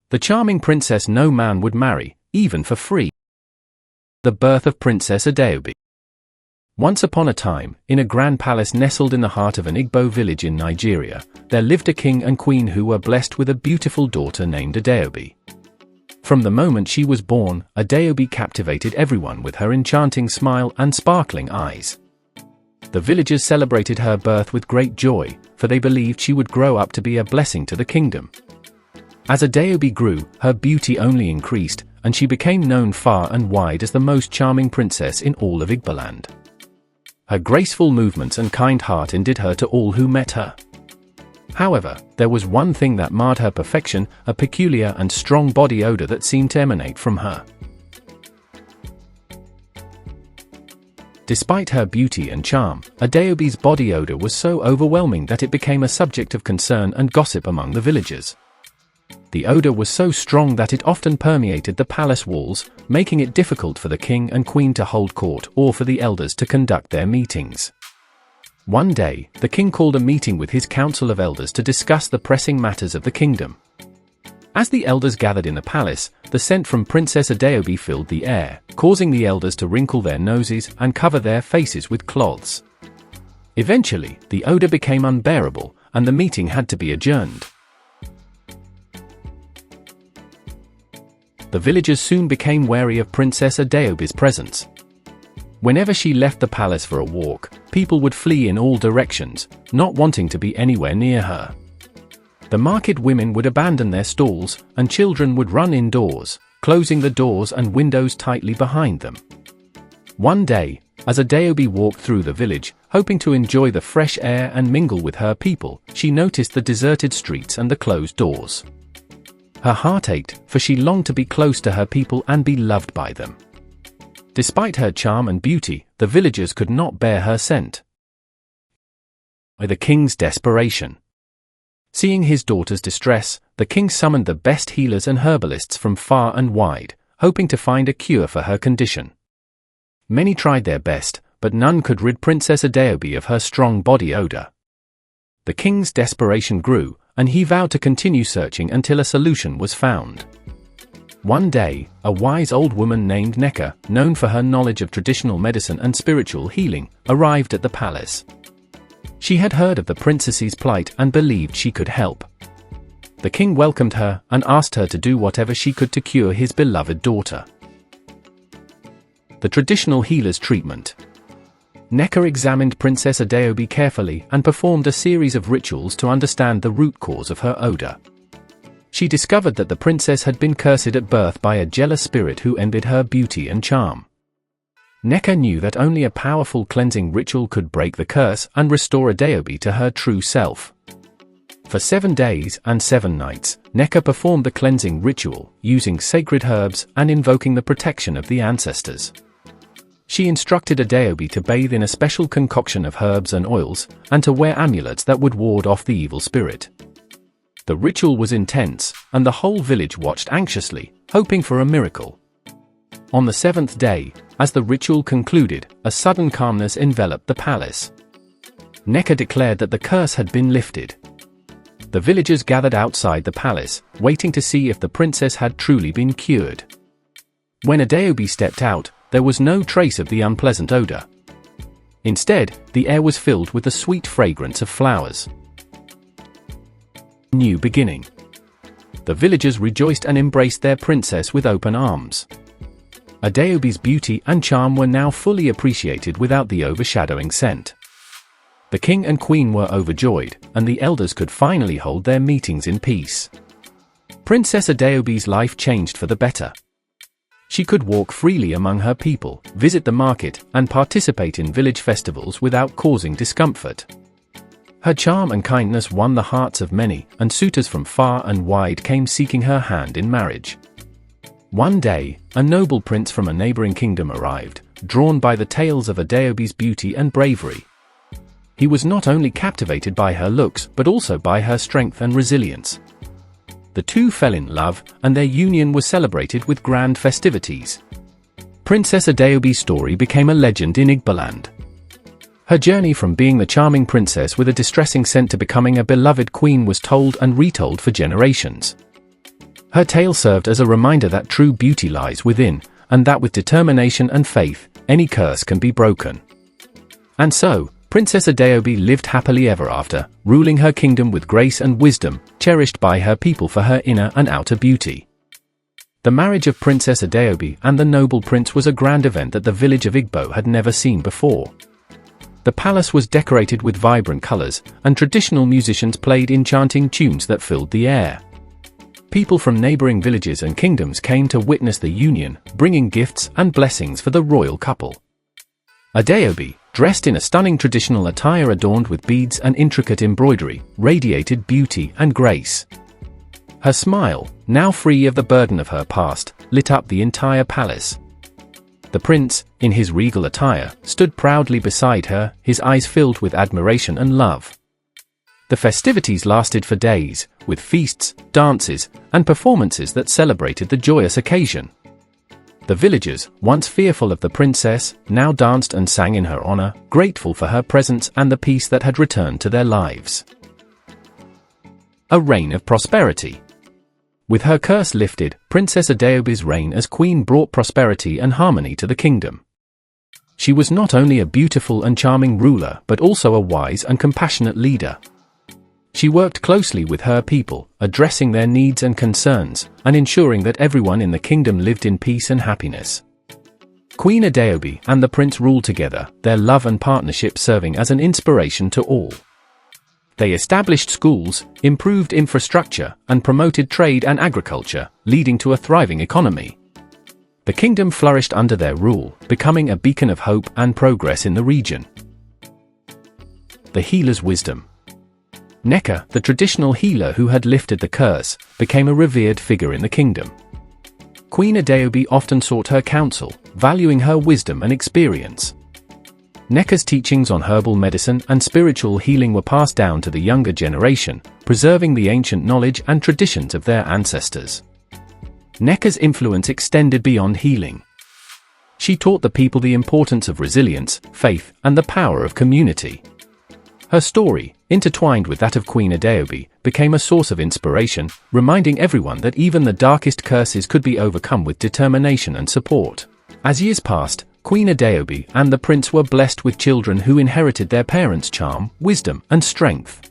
the charming princess no man would marry, even for free. The birth of Princess Adeobi. Once upon a time, in a grand palace nestled in the heart of an Igbo village in Nigeria, there lived a king and queen who were blessed with a beautiful daughter named Adeobi. From the moment she was born, Adeobi captivated everyone with her enchanting smile and sparkling eyes. The villagers celebrated her birth with great joy, for they believed she would grow up to be a blessing to the kingdom. As Adeobi grew, her beauty only increased, and she became known far and wide as the most charming princess in all of Igboland. Her graceful movements and kind heart endeared her to all who met her. However, there was one thing that marred her perfection, a peculiar and strong body odor that seemed to emanate from her. Despite her beauty and charm, Adeobi's body odor was so overwhelming that it became a subject of concern and gossip among the villagers. The odor was so strong that it often permeated the palace walls, making it difficult for the king and queen to hold court or for the elders to conduct their meetings. One day, the king called a meeting with his council of elders to discuss the pressing matters of the kingdom. As the elders gathered in the palace, the scent from Princess Adeobi filled the air, causing the elders to wrinkle their noses and cover their faces with cloths. Eventually, the odor became unbearable, and the meeting had to be adjourned. The villagers soon became wary of Princess Adeobi's presence. Whenever she left the palace for a walk, people would flee in all directions, not wanting to be anywhere near her. The market women would abandon their stalls, and children would run indoors, closing the doors and windows tightly behind them. One day, as Adeobi walked through the village, hoping to enjoy the fresh air and mingle with her people, she noticed the deserted streets and the closed doors. Her heart ached, for she longed to be close to her people and be loved by them. Despite her charm and beauty, the villagers could not bear her scent. By the king's desperation. Seeing his daughter's distress, the king summoned the best healers and herbalists from far and wide, hoping to find a cure for her condition. Many tried their best, but none could rid Princess Adeobi of her strong body odor. The king's desperation grew, and he vowed to continue searching until a solution was found. One day, a wise old woman named Neka, known for her knowledge of traditional medicine and spiritual healing, arrived at the palace. She had heard of the princess's plight and believed she could help. The king welcomed her and asked her to do whatever she could to cure his beloved daughter. The traditional healer's treatment. Neka examined Princess Adeobi carefully and performed a series of rituals to understand the root cause of her odor. She discovered that the princess had been cursed at birth by a jealous spirit who envied her beauty and charm. Neka knew that only a powerful cleansing ritual could break the curse and restore Adeobi to her true self. For 7 days and 7 nights, Neka performed the cleansing ritual, using sacred herbs and invoking the protection of the ancestors. She instructed Adeobi to bathe in a special concoction of herbs and oils, and to wear amulets that would ward off the evil spirit. The ritual was intense, and the whole village watched anxiously, hoping for a miracle. On the 7th day, as the ritual concluded, a sudden calmness enveloped the palace. Neka declared that the curse had been lifted. The villagers gathered outside the palace, waiting to see if the princess had truly been cured. When Adeobi stepped out, there was no trace of the unpleasant odor. Instead, the air was filled with the sweet fragrance of flowers. New beginning. The villagers rejoiced and embraced their princess with open arms. Adeobi's beauty and charm were now fully appreciated without the overshadowing scent. The king and queen were overjoyed, and the elders could finally hold their meetings in peace. Princess Adeobi's life changed for the better. She could walk freely among her people, visit the market, and participate in village festivals without causing discomfort. Her charm and kindness won the hearts of many, and suitors from far and wide came seeking her hand in marriage. One day, a noble prince from a neighboring kingdom arrived, drawn by the tales of Adeobi's beauty and bravery. He was not only captivated by her looks but also by her strength and resilience. The two fell in love, and their union was celebrated with grand festivities. Princess Adeobi's story became a legend in Igboland. Her journey from being the charming princess with a distressing scent to becoming a beloved queen was told and retold for generations. Her tale served as a reminder that true beauty lies within, and that with determination and faith, any curse can be broken. And so, Princess Adeobi lived happily ever after, ruling her kingdom with grace and wisdom, cherished by her people for her inner and outer beauty. The marriage of Princess Adeobi and the noble prince was a grand event that the village of Igbo had never seen before. The palace was decorated with vibrant colors, and traditional musicians played enchanting tunes that filled the air. People from neighboring villages and kingdoms came to witness the union, bringing gifts and blessings for the royal couple. Adeobi, dressed in a stunning traditional attire adorned with beads and intricate embroidery, radiated beauty and grace. Her smile, now free of the burden of her past, lit up the entire palace. The prince, in his regal attire, stood proudly beside her, his eyes filled with admiration and love. The festivities lasted for days, with feasts, dances, and performances that celebrated the joyous occasion. The villagers, once fearful of the princess, now danced and sang in her honor, grateful for her presence and the peace that had returned to their lives. A reign of prosperity. With her curse lifted, Princess Adeobi's reign as queen brought prosperity and harmony to the kingdom. She was not only a beautiful and charming ruler but also a wise and compassionate leader. She worked closely with her people, addressing their needs and concerns, and ensuring that everyone in the kingdom lived in peace and happiness. Queen Adeobi and the prince ruled together, their love and partnership serving as an inspiration to all. They established schools, improved infrastructure, and promoted trade and agriculture, leading to a thriving economy. The kingdom flourished under their rule, becoming a beacon of hope and progress in the region. The healer's wisdom. Neka, the traditional healer who had lifted the curse, became a revered figure in the kingdom. Queen Adeobi often sought her counsel, valuing her wisdom and experience. Neka's teachings on herbal medicine and spiritual healing were passed down to the younger generation, preserving the ancient knowledge and traditions of their ancestors. Neka's influence extended beyond healing. She taught the people the importance of resilience, faith, and the power of community. Her story, intertwined with that of Queen Adeobi, became a source of inspiration, reminding everyone that even the darkest curses could be overcome with determination and support. As years passed, Queen Adeobi and the prince were blessed with children who inherited their parents' charm, wisdom, and strength.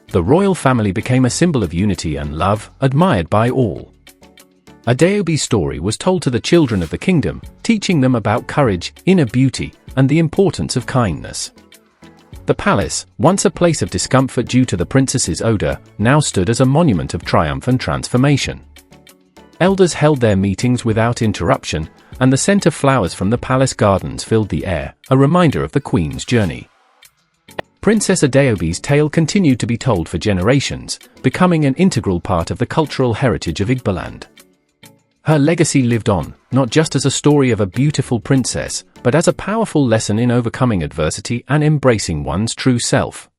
The royal family became a symbol of unity and love, admired by all. Adeobi's story was told to the children of the kingdom, teaching them about courage, inner beauty, and the importance of kindness. The palace, once a place of discomfort due to the princess's odour, now stood as a monument of triumph and transformation. Elders held their meetings without interruption, and the scent of flowers from the palace gardens filled the air, a reminder of the queen's journey. Princess Adeobi's tale continued to be told for generations, becoming an integral part of the cultural heritage of Igboland. Her legacy lived on, not just as a story of a beautiful princess, but as a powerful lesson in overcoming adversity and embracing one's true self.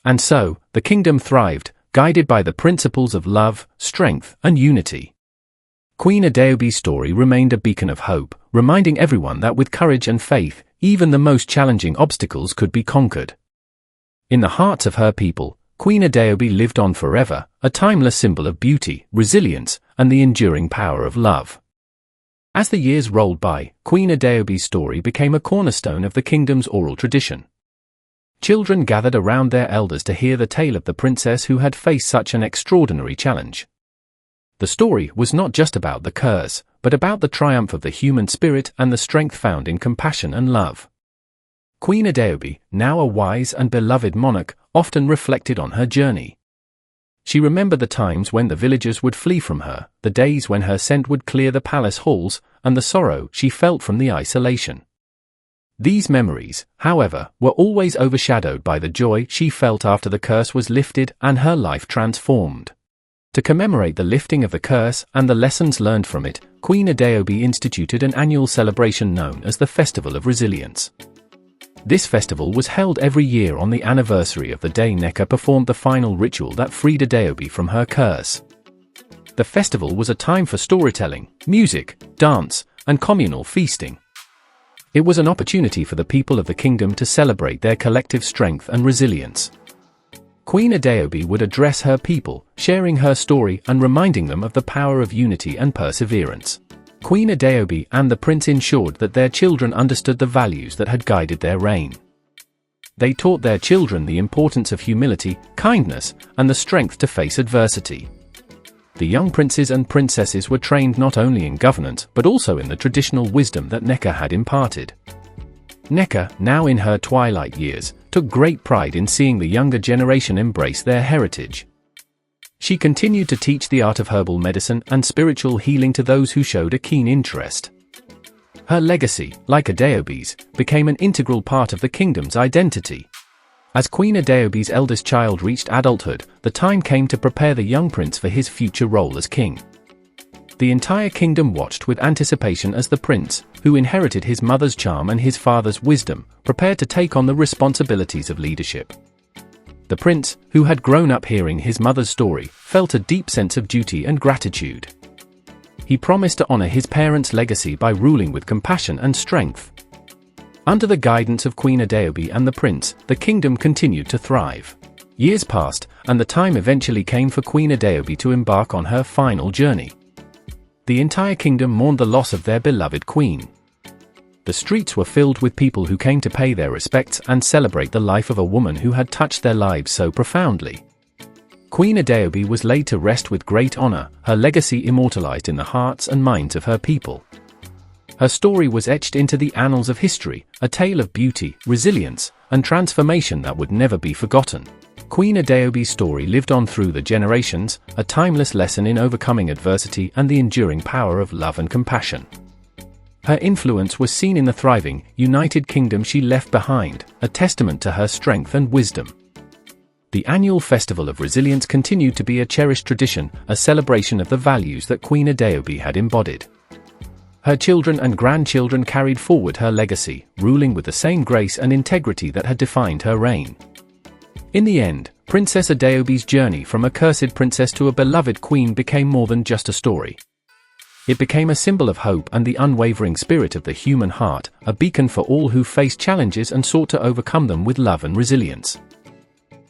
And so, the kingdom thrived, guided by the principles of love, strength, and unity. Queen Adeobi's story remained a beacon of hope, reminding everyone that with courage and faith, even the most challenging obstacles could be conquered. In the hearts of her people, Queen Adeobi lived on forever, a timeless symbol of beauty, resilience, and the enduring power of love. As the years rolled by, Queen Adeobi's story became a cornerstone of the kingdom's oral tradition. Children gathered around their elders to hear the tale of the princess who had faced such an extraordinary challenge. The story was not just about the curse, but about the triumph of the human spirit and the strength found in compassion and love. Queen Adeobi, now a wise and beloved monarch, often reflected on her journey. She remembered the times when the villagers would flee from her, the days when her scent would clear the palace halls, and the sorrow she felt from the isolation. These memories, however, were always overshadowed by the joy she felt after the curse was lifted and her life transformed. To commemorate the lifting of the curse and the lessons learned from it, Queen Adeobi instituted an annual celebration known as the Festival of Resilience. This festival was held every year on the anniversary of the day Neka performed the final ritual that freed Adeobi from her curse. The festival was a time for storytelling, music, dance, and communal feasting. It was an opportunity for the people of the kingdom to celebrate their collective strength and resilience. Queen Adeobi would address her people, sharing her story and reminding them of the power of unity and perseverance. Queen Adeobi and the prince ensured that their children understood the values that had guided their reign. They taught their children the importance of humility, kindness, and the strength to face adversity. The young princes and princesses were trained not only in governance but also in the traditional wisdom that Nneka had imparted. Nneka, now in her twilight years, took great pride in seeing the younger generation embrace their heritage. She continued to teach the art of herbal medicine and spiritual healing to those who showed a keen interest. Her legacy, like Adeobi's, became an integral part of the kingdom's identity. As Queen Adeobi's eldest child reached adulthood, the time came to prepare the young prince for his future role as king. The entire kingdom watched with anticipation as the prince, who inherited his mother's charm and his father's wisdom, prepared to take on the responsibilities of leadership. The prince, who had grown up hearing his mother's story, felt a deep sense of duty and gratitude. He promised to honor his parents' legacy by ruling with compassion and strength. Under the guidance of Queen Adeobi and the prince, the kingdom continued to thrive. Years passed, and the time eventually came for Queen Adeobi to embark on her final journey. The entire kingdom mourned the loss of their beloved queen. The streets were filled with people who came to pay their respects and celebrate the life of a woman who had touched their lives so profoundly. Queen Adeobi was laid to rest with great honor, her legacy immortalized in the hearts and minds of her people. Her story was etched into the annals of history, a tale of beauty, resilience, and transformation that would never be forgotten. Queen Adeobi's story lived on through the generations, a timeless lesson in overcoming adversity and the enduring power of love and compassion. Her influence was seen in the thriving, united kingdom she left behind, a testament to her strength and wisdom. The annual Festival of Resilience continued to be a cherished tradition, a celebration of the values that Queen Adeobi had embodied. Her children and grandchildren carried forward her legacy, ruling with the same grace and integrity that had defined her reign. In the end, Princess Adeobi's journey from a cursed princess to a beloved queen became more than just a story. It became a symbol of hope and the unwavering spirit of the human heart, a beacon for all who faced challenges and sought to overcome them with love and resilience.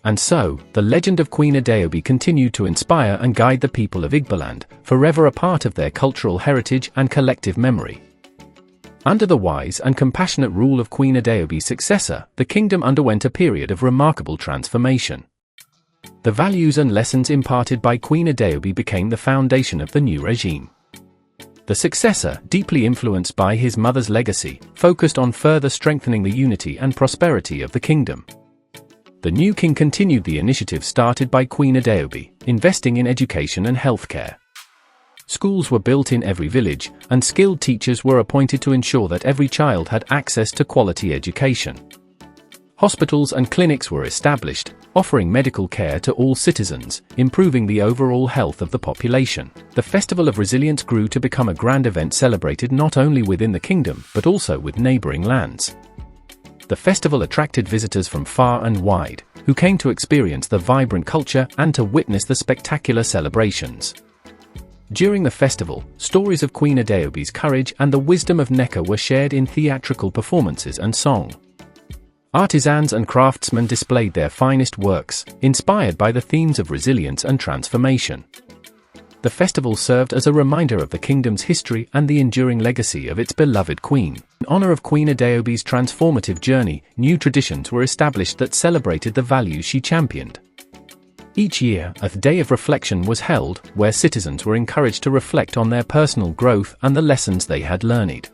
And so, the legend of Queen Adeobi continued to inspire and guide the people of Igboland, forever a part of their cultural heritage and collective memory. Under the wise and compassionate rule of Queen Adeobi's successor, the kingdom underwent a period of remarkable transformation. The values and lessons imparted by Queen Adeobi became the foundation of the new regime. The successor, deeply influenced by his mother's legacy, focused on further strengthening the unity and prosperity of the kingdom. The new king continued the initiative started by Queen Adeobi, investing in education and healthcare. Schools were built in every village, and skilled teachers were appointed to ensure that every child had access to quality education. Hospitals and clinics were established, offering medical care to all citizens, improving the overall health of the population. The Festival of Resilience grew to become a grand event celebrated not only within the kingdom but also with neighboring lands. The festival attracted visitors from far and wide, who came to experience the vibrant culture and to witness the spectacular celebrations. During the festival, stories of Queen Adeobi's courage and the wisdom of Nneka were shared in theatrical performances and song. Artisans and craftsmen displayed their finest works, inspired by the themes of resilience and transformation. The festival served as a reminder of the kingdom's history and the enduring legacy of its beloved queen. In honor of Queen Adeobi's transformative journey, new traditions were established that celebrated the values she championed. Each year, a day of reflection was held, where citizens were encouraged to reflect on their personal growth and the lessons they had learned.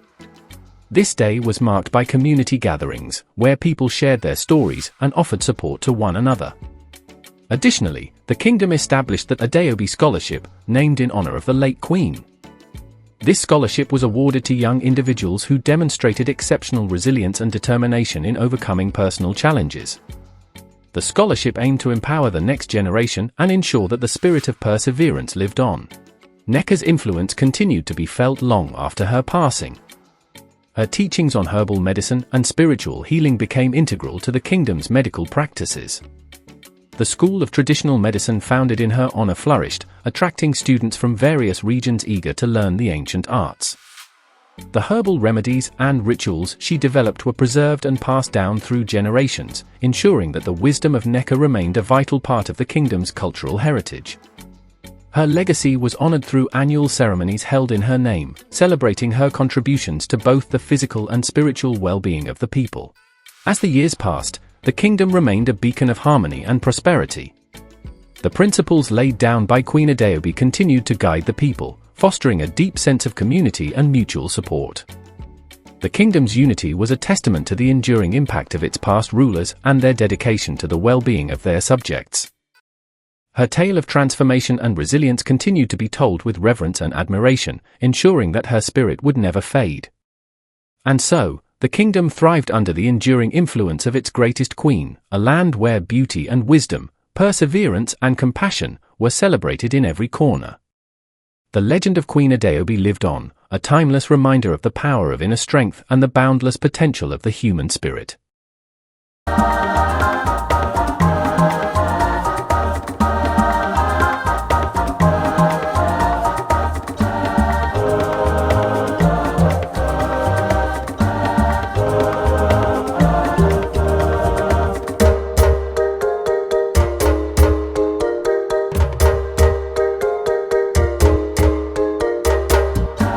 This day was marked by community gatherings, where people shared their stories and offered support to one another. Additionally, the kingdom established the Adeobi Scholarship, named in honor of the late queen. This scholarship was awarded to young individuals who demonstrated exceptional resilience and determination in overcoming personal challenges. The scholarship aimed to empower the next generation and ensure that the spirit of perseverance lived on. Nneka's influence continued to be felt long after her passing. Her teachings on herbal medicine and spiritual healing became integral to the kingdom's medical practices. The School of Traditional Medicine founded in her honor flourished, attracting students from various regions eager to learn the ancient arts. The herbal remedies and rituals she developed were preserved and passed down through generations, ensuring that the wisdom of Necker remained a vital part of the kingdom's cultural heritage. Her legacy was honored through annual ceremonies held in her name, celebrating her contributions to both the physical and spiritual well-being of the people. As the years passed, the kingdom remained a beacon of harmony and prosperity. The principles laid down by Queen Adeobi continued to guide the people, fostering a deep sense of community and mutual support. The kingdom's unity was a testament to the enduring impact of its past rulers and their dedication to the well-being of their subjects. Her tale of transformation and resilience continued to be told with reverence and admiration, ensuring that her spirit would never fade. And so, the kingdom thrived under the enduring influence of its greatest queen, a land where beauty and wisdom, perseverance and compassion were celebrated in every corner. The legend of Queen Adeobi lived on, a timeless reminder of the power of inner strength and the boundless potential of the human spirit.